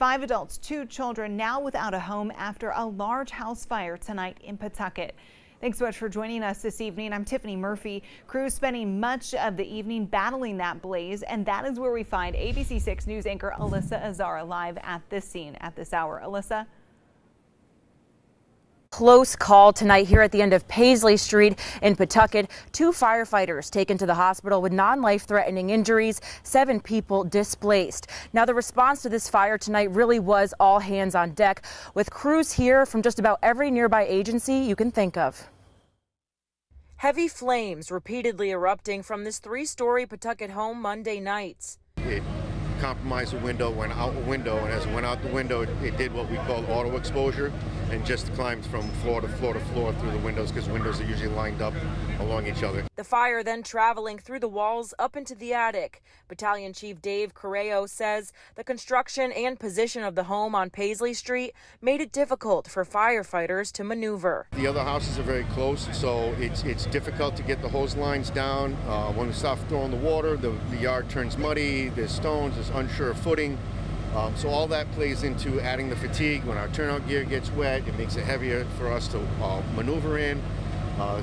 5 adults, 2 children now without a home after a large house fire tonight in Pawtucket. Thanks so much for joining us this evening. I'm Tiffany Murphy. Crews spending much of the evening battling that blaze, and that is where we find ABC 6 News anchor Alyssa Azara live at this scene at this hour. Alyssa? Close call tonight here at the end of Paisley Street in Pawtucket. 2 firefighters taken to the hospital with non-life-threatening injuries, 7 people displaced. Now, the response to this fire tonight really was all hands on deck, with crews here from just about every nearby agency you can think of. Heavy flames repeatedly erupting from this 3-story Pawtucket home Monday nights. It compromised the window, went out the window, and as it went out the window, it did what we call auto exposure and just climbed from floor to floor to floor through the windows, because windows are usually lined up along each other. The fire then traveling through the walls up into the attic. Battalion Chief Dave Correo says the construction and position of the home on Paisley Street made it difficult for firefighters to maneuver. The other houses are very close, so it's difficult to get the hose lines down. When we start throwing the water, the yard turns muddy, there's stones, there's unsure footing. So all that plays into adding the fatigue. When our turnout gear gets wet, it makes it heavier for us to maneuver in.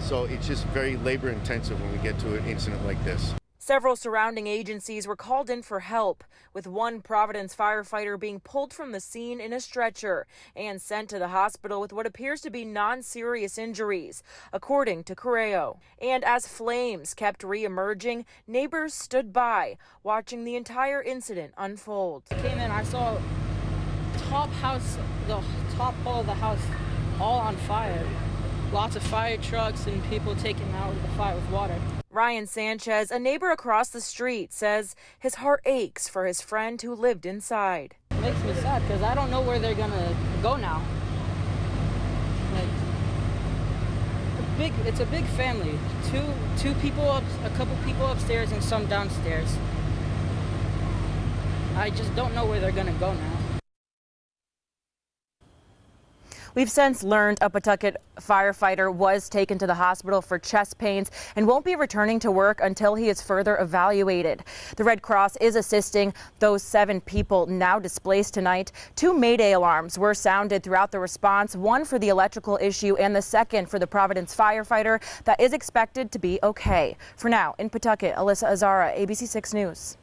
So it's just very labor intensive when we get to an incident like this. Several surrounding agencies were called in for help, with one Providence firefighter being pulled from the scene in a stretcher and sent to the hospital with what appears to be non-serious injuries, according to Correo. And as flames kept re-emerging, neighbors stood by, watching the entire incident unfold. I came in, I saw the top hall of the house all on fire. Lots of fire trucks and people taken out of the fire with water. Ryan Sanchez, a neighbor across the street, says his heart aches for his friend who lived inside. It makes me sad because I don't know where they're gonna go now. It's a big family. Two people up, a couple people upstairs and some downstairs. I just don't know where they're gonna go now. We've since learned a Pawtucket firefighter was taken to the hospital for chest pains and won't be returning to work until he is further evaluated. The Red Cross is assisting those 7 people now displaced tonight. 2 Mayday alarms were sounded throughout the response, one for the electrical issue and the second for the Providence firefighter that is expected to be okay. For now, in Pawtucket, Alyssa Azara, ABC 6 News.